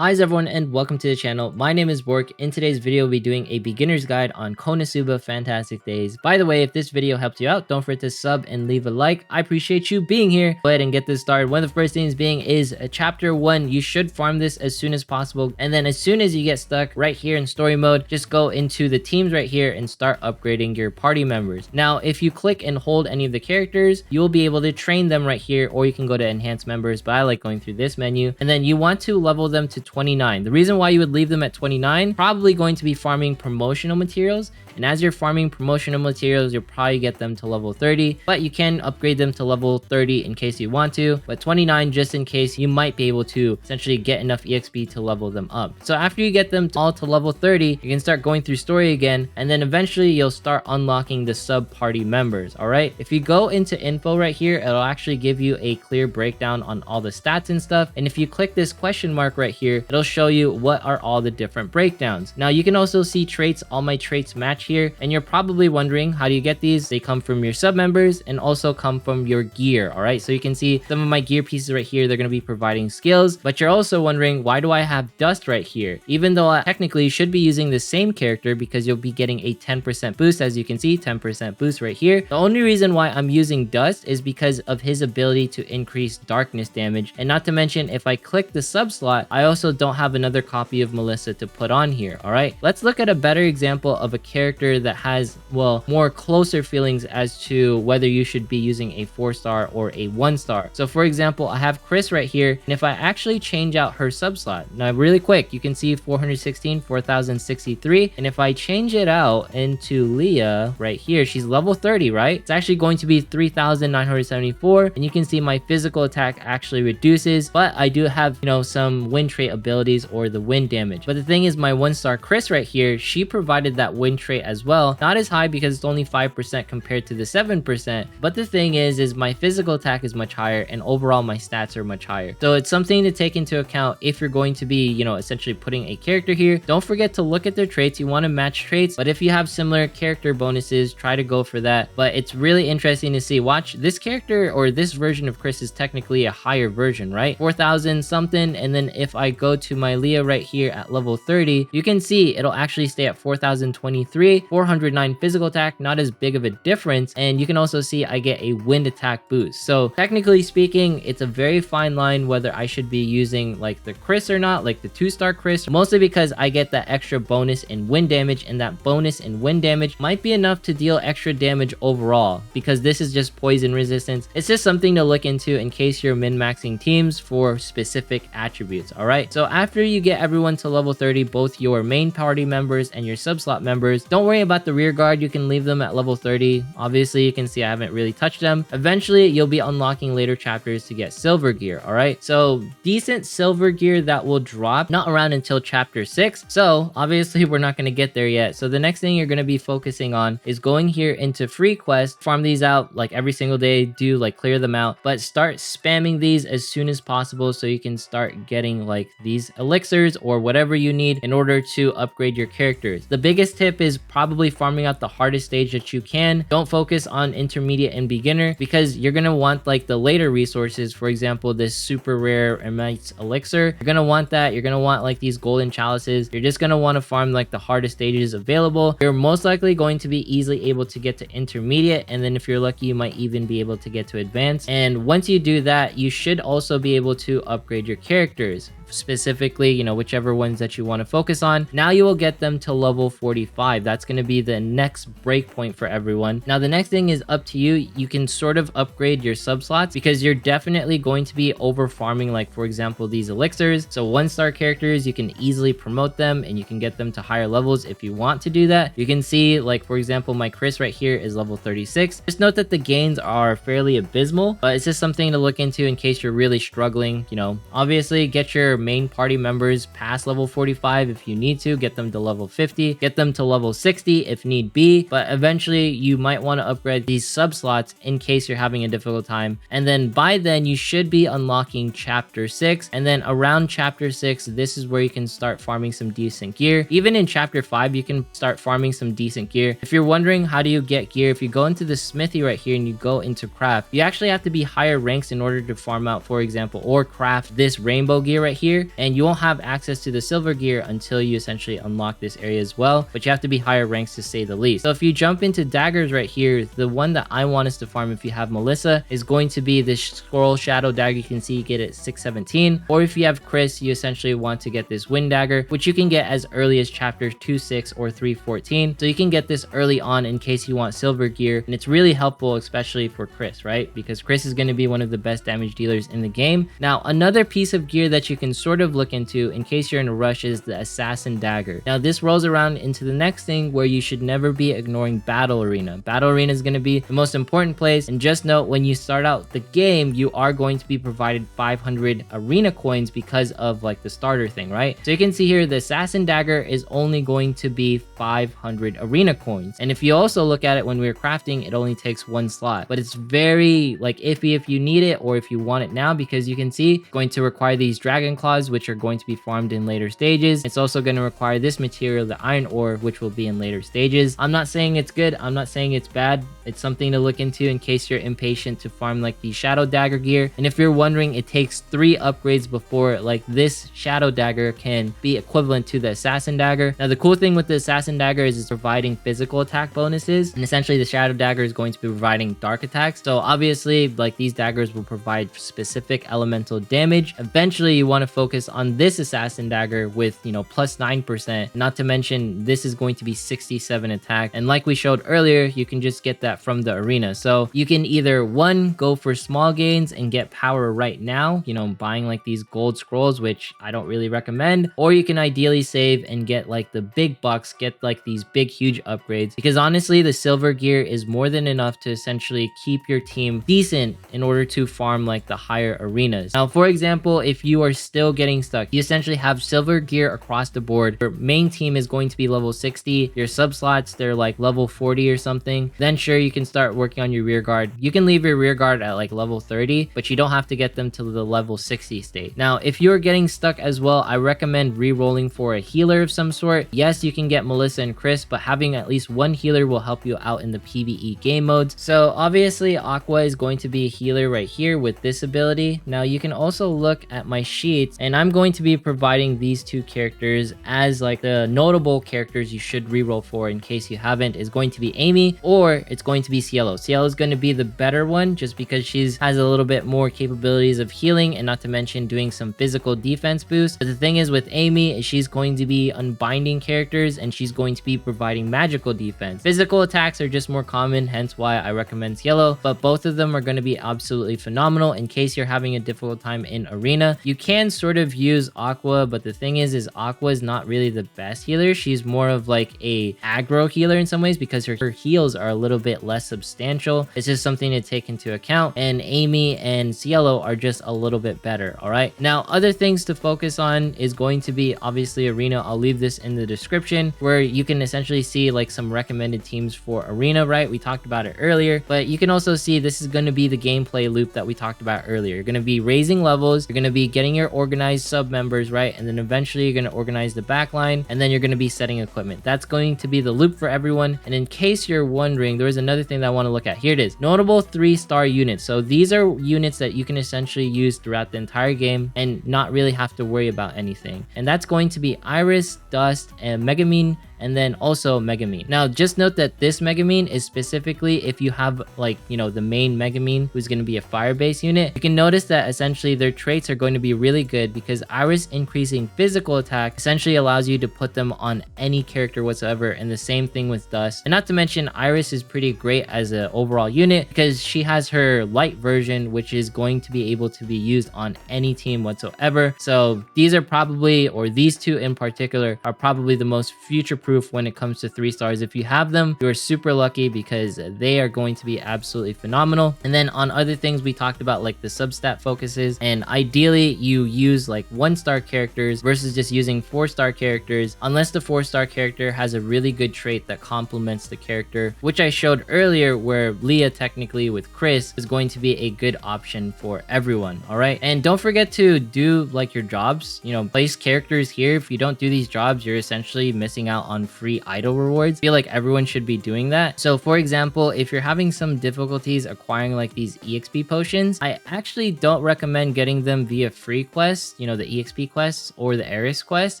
Hi everyone and welcome to the channel. My name is Bork. In today's video, we'll be doing a beginner's guide on Konosuba Fantastic Days. By the way, if this video helped you out, don't forget to sub and leave a like. I appreciate you being here. Go ahead and get this started. One of the first things being is chapter 1. You should farm this as soon as possible. And then as soon as you get stuck right here in story mode, just go into the teams right here and start upgrading your party members. Now, if you click and hold any of the characters, you'll be able to train them right here, or you can go to enhance members, but I like going through this menu. And then you want to level them to 29. The reason why you would leave them at 29, probably going to be farming promotional materials. And as you're farming promotional materials, you'll probably get them to level 30, but you can upgrade them to level 30 in case you want to, but 29 just in case you might be able to essentially get enough EXP to level them up. So after you get them all to level 30, you can start going through story again, and then eventually you'll start unlocking the sub party members. All right, if you go into info right here, it'll actually give you a clear breakdown on all the stats and stuff. And if you click this question mark right here, it'll show you what are all the different breakdowns. Now you can also see traits. All my traits match here, and you're probably wondering, how do you get these? They come from your sub members and also come from your gear. All right, so you can see some of my gear pieces right here, they're going to be providing skills, but you're also wondering, why do I have dust right here? Even though I technically should be using the same character, because you'll be getting a 10% boost. As you can see, 10% boost right here. The only reason why I'm using dust is because of his ability to increase darkness damage, and not to mention, if I click the sub slot, I also don't have another copy of Melissa to put on here. All right, let's look at a better example of a character that has, well, more closer feelings as to whether you should be using a 4-star or a 1-star. So for example, I have Chris right here, and if I actually change out her sub slot, now really quick, you can see 416, 4063, and if I change it out into Leah right here, she's level 30, right? It's actually going to be 3974, and you can see my physical attack actually reduces, but I do have, some wind trait abilities or the wind damage. But the thing is, my 1-star Chris right here, she provided that wind trait as well. Not as high because it's only 5% compared to the 7%, but the thing is my physical attack is much higher, and overall my stats are much higher. So it's something to take into account if you're going to be, essentially putting a character here. Don't forget to look at their traits. You want to match traits, but if you have similar character bonuses, try to go for that. But it's really interesting to see. Watch, this character or this version of Chris is technically a higher version, right? 4000 something, and then if I go to my Leah right here at level 30, you can see it'll actually stay at 4023, 409 physical attack, not as big of a difference. And you can also see I get a wind attack boost. So technically speaking, it's a very fine line whether I should be using like the Chris or not, like the 2-star Chris, mostly because I get that extra bonus in wind damage, and that bonus in wind damage might be enough to deal extra damage overall, because this is just poison resistance. It's just something to look into in case you're min-maxing teams for specific attributes. All right, so after you get everyone to level 30, both your main party members and your sub slot members, don't worry about the rear guard. You can leave them at level 30. Obviously, you can see I haven't really touched them. Eventually, you'll be unlocking later chapters to get silver gear. All right, so decent silver gear that will drop not around until chapter 6. So obviously, we're not going to get there yet. So the next thing you're going to be focusing on is going here into free quest, farm these out like every single day, do like clear them out, but start spamming these as soon as possible so you can start getting like these elixirs or whatever you need in order to upgrade your characters. The biggest tip is probably farming out the hardest stage that you can. Don't focus on intermediate and beginner, because you're going to want like the later resources. For example, this super rare Emites elixir, you're going to want that. You're going to want like these golden chalices. You're just going to want to farm like the hardest stages available. You're most likely going to be easily able to get to intermediate, and then if you're lucky, you might even be able to get to advanced. And once you do that, you should also be able to upgrade your characters, specifically, whichever ones that you want to focus on. Now you will get them to level 45. That's going to be the next breakpoint for everyone. Now the next thing is up to you. You can sort of upgrade your sub slots, because you're definitely going to be over farming, like for example these elixirs. So 1-star characters, you can easily promote them and you can get them to higher levels if you want to do that. You can see, like for example, my Chris right here is level 36. Just note that the gains are fairly abysmal, but it's just something to look into in case you're really struggling. Obviously get your main party members past level 45 if you need to, get them to level 50, get them to level 60 if need be, but eventually you might want to upgrade these sub slots in case you're having a difficult time. And then by then you should be unlocking chapter 6, and then around chapter 6, this is where you can start farming some decent gear. Even in chapter 5, you can start farming some decent gear. If you're wondering how do you get gear, if you go into the smithy right here and you go into craft, you actually have to be higher ranks in order to farm out, for example, or craft this rainbow gear right here. gear, and you won't have access to the silver gear until you essentially unlock this area as well, but you have to be higher ranks to say the least. So if you jump into daggers right here, the one that I want us to farm if you have Melissa is going to be this scroll shadow dagger. You can see you get it 617, or if you have Chris, you essentially want to get this wind dagger, which you can get as early as chapter 2.6 or 3.14. So you can get this early on in case you want silver gear, and it's really helpful, especially for Chris, right? Because Chris is going to be one of the best damage dealers in the game. Now, another piece of gear that you can sort of look into in case you're in a rush is the assassin dagger. Now, this rolls around into the next thing where you should never be ignoring battle arena. Battle arena is going to be the most important place, and just note when you start out the game, you are going to be provided 500 arena coins because of like the starter thing, right? So you can see here the assassin dagger is only going to be 500 arena coins, and if you also look at it when we were crafting, it only takes one slot, but it's very like iffy if you need it or if you want it now, because you can see it's going to require these dragon claws, which are going to be farmed in later stages. It's also going to require this material, the iron ore, which will be in later stages. I'm not saying it's good, I'm not saying it's bad. It's something to look into in case you're impatient to farm like the shadow dagger gear. And if you're wondering, it takes 3 upgrades before like this shadow dagger can be equivalent to the assassin dagger. Now the cool thing with the assassin dagger is it's providing physical attack bonuses, and essentially the shadow dagger is going to be providing dark attacks. So obviously like these daggers will provide specific elemental damage. Eventually you want to focus on this assassin dagger with, you know, plus 9%, not to mention this is going to be 67 attack, and like we showed earlier, you can just get that from the arena. So you can either one, go for small gains and get power right now, you know, buying like these gold scrolls, which I don't really recommend, or you can ideally save and get like the big bucks, get like these big huge upgrades, because honestly the silver gear is more than enough to essentially keep your team decent in order to farm like the higher arenas. Now for example, if you are still getting stuck, you essentially have silver gear across the board. Your main team is going to be level 60, your sub slots they're like level 40 or something, then sure you can start working on your rear guard. You can leave your rear guard at like level 30, but you don't have to get them to the level 60 state. Now if you're getting stuck as well, I recommend re-rolling for a healer of some sort. Yes, you can get Melissa and Chris, but having at least one healer will help you out in the PvE game modes. So obviously Aqua is going to be a healer right here with this ability. Now you can also look at my sheets, and I'm going to be providing these 2 characters as like the notable characters you should re-roll for in case you haven't, is going to be Amy or it's going to be Cielo. Cielo is going to be the better one just because she's has a little bit more capabilities of healing and not to mention doing some physical defense boost. But the thing is with Amy is she's going to be unbinding characters and she's going to be providing magical defense. Physical attacks are just more common, hence why I recommend Cielo, but both of them are going to be absolutely phenomenal in case you're having a difficult time in arena. You can sort of use Aqua, but the thing is Aqua is not really the best healer. She's more of like a aggro healer in some ways because her heals are a little bit less substantial. It's just something to take into account, and Amy and Cielo are just a little bit better. All right, now other things to focus on is going to be obviously arena. I'll leave this in the description where you can essentially see like some recommended teams for arena, right? We talked about it earlier, but you can also see this is going to be the gameplay loop that we talked about earlier. You're going to be raising levels, you're going to be getting your organized sub members, right? And then eventually you're going to organize the backline, and then you're going to be setting equipment. That's going to be the loop for everyone. And in case you're wondering, there is another thing that I want to look at. Here it is, notable 3-star units. So these are units that you can essentially use throughout the entire game and not really have to worry about anything. And that's going to be Iris, Dust, and Megamine, and then also Megamine. Now just note that this Megamine is specifically if you have like, you know, the main Megamine who's going to be a fire base unit. You can notice that essentially their traits are going to be really good because Iris increasing physical attack essentially allows you to put them on any character whatsoever, and the same thing with Dust. And not to mention Iris is pretty great as an overall unit because she has her light version, which is going to be able to be used on any team whatsoever. So these are probably, or these 2 in particular, are probably the most future-proof when it comes to 3 stars. If you have them, you're super lucky because they are going to be absolutely phenomenal. And then on other things we talked about like the substat focuses, and ideally you use like 1-star characters versus just using 4-star characters unless the 4-star character has a really good trait that complements the character, which I showed earlier where Leah technically with Chris is going to be a good option for everyone. All right, and don't forget to do like your jobs, you know, place characters here. If you don't do these jobs, you're essentially missing out on on free idol rewards. I feel like everyone should be doing that. So for example, if you're having some difficulties acquiring like these EXP potions, I actually don't recommend getting them via free quests, you know, the EXP quests or the Eris quest.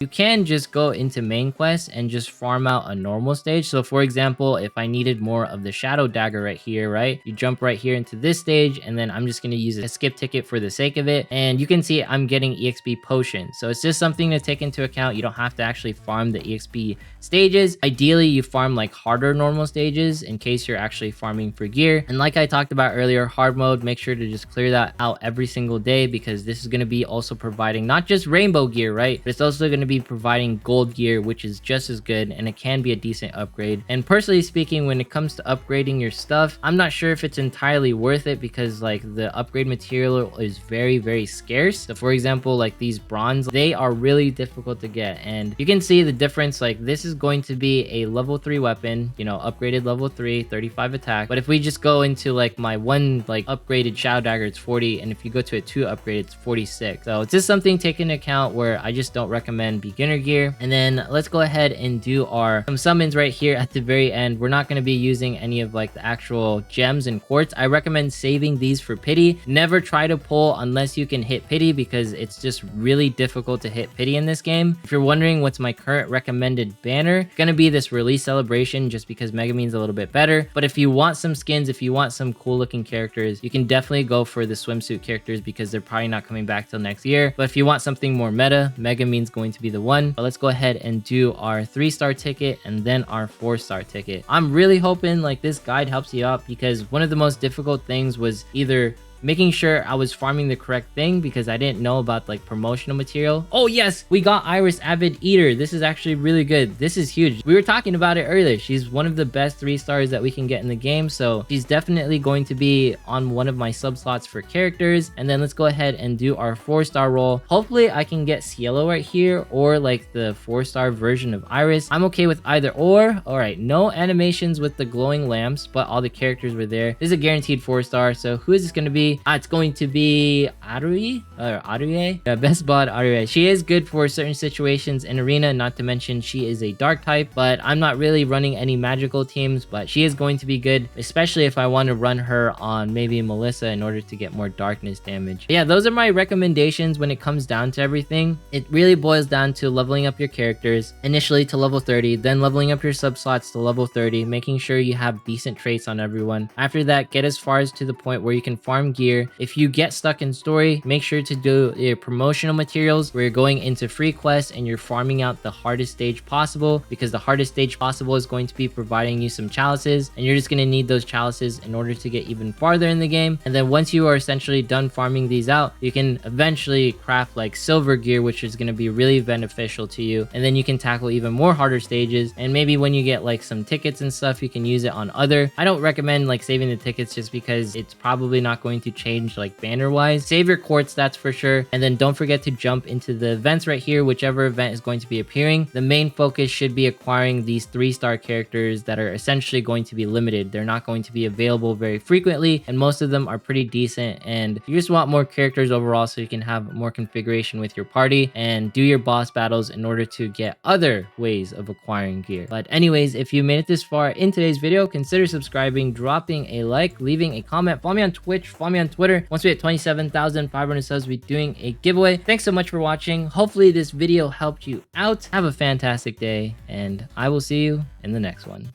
You can just go into main quest and just farm out a normal stage. So for example, if I needed more of the shadow dagger right here, right, you jump right here into this stage, and then I'm just going to use a skip ticket for the sake of it, and you can see I'm getting EXP potions. So it's just something to take into account. You don't have to actually farm the EXP stages. Ideally, you farm like harder normal stages in case you're actually farming for gear. And like I talked about earlier, hard mode, make sure to just clear that out every single day, because this is going to be also providing not just rainbow gear, right, but it's also going to be providing gold gear, which is just as good, and it can be a decent upgrade. And personally speaking, when it comes to upgrading your stuff, I'm not sure if it's entirely worth it, because like the upgrade material is very scarce. So for example, like these bronze, they are really difficult to get, and you can see the difference. Like this is going to be a level 3 weapon, you know, upgraded level 3, 35 attack. But if we just go into like my one like upgraded shadow dagger, it's 40, and if you go to a 2 upgrade, it's 46. So it's just something taken into account where I just don't recommend beginner gear. And then let's go ahead and do our some summons right here at the very end. We're not going to be using any of like the actual gems and quartz. I recommend saving these for pity. Never try to pull unless you can hit pity, because it's just really difficult to hit pity in this game. If you're wondering what's my current recommended banner, it's going to be this release celebration, just because Megumine's a little bit better. But if you want some skins, if you want some cool looking characters, you can definitely go for the swimsuit characters, because they're probably not coming back till next year. But if you want something more meta, Megumine's going to be the one. But let's go ahead and do our 3-star ticket and then our 4-star ticket. I'm really hoping like this guide helps you out, because one of the most difficult things was either making sure I was farming the correct thing, because I didn't know about like promotional material. Oh yes, we got Iris Avid Eater. This is actually really good. This is huge. We were talking about it earlier. She's one of the best 3 stars that we can get in the game, so she's definitely going to be on one of my sub slots for characters. And then let's go ahead and do our 4-star roll. Hopefully I can get Cielo right here, or like the 4-star version of Iris. I'm okay with either or. All right, no animations with the glowing lamps, but all the characters were there. This is a guaranteed 4-star. So who is this going to be? It's going to be Arui or Aruye. Yeah, best bod Aruye. She is good for certain situations in arena, not to mention she is a dark type, but I'm not really running any magical teams, but she is going to be good, especially if I want to run her on maybe Melissa in order to get more darkness damage. But yeah, those are my recommendations when it comes down to everything. It really boils down to leveling up your characters initially to level 30, then leveling up your sub slots to level 30, making sure you have decent traits on everyone. After that, get as far as to the point where you can farm gear. If you get stuck in story, make sure to do your promotional materials where you're going into free quests and you're farming out the hardest stage possible, because the hardest stage possible is going to be providing you some chalices, and you're just going to need those chalices in order to get even farther in the game. And then once you are essentially done farming these out, you can eventually craft like silver gear, which is going to be really beneficial to you. And then you can tackle even more harder stages, and maybe when you get like some tickets and stuff, you can use it on other. I don't recommend like saving the tickets, just because it's probably not going to change like banner wise. Save your quartz, that's for sure. And then don't forget to jump into the events right here, whichever event is going to be appearing. The main focus should be acquiring these 3-star characters that are essentially going to be limited. They're not going to be available very frequently, and most of them are pretty decent. And you just want more characters overall, so you can have more configuration with your party and do your boss battles in order to get other ways of acquiring gear. But anyways, if you made it this far in today's video, consider subscribing, dropping a like, leaving a comment, follow me on Twitch, follow me on Twitter. Once we hit 27,500 subs, we'll be doing a giveaway. Thanks so much for watching. Hopefully this video helped you out. Have a fantastic day, and I will see you in the next one.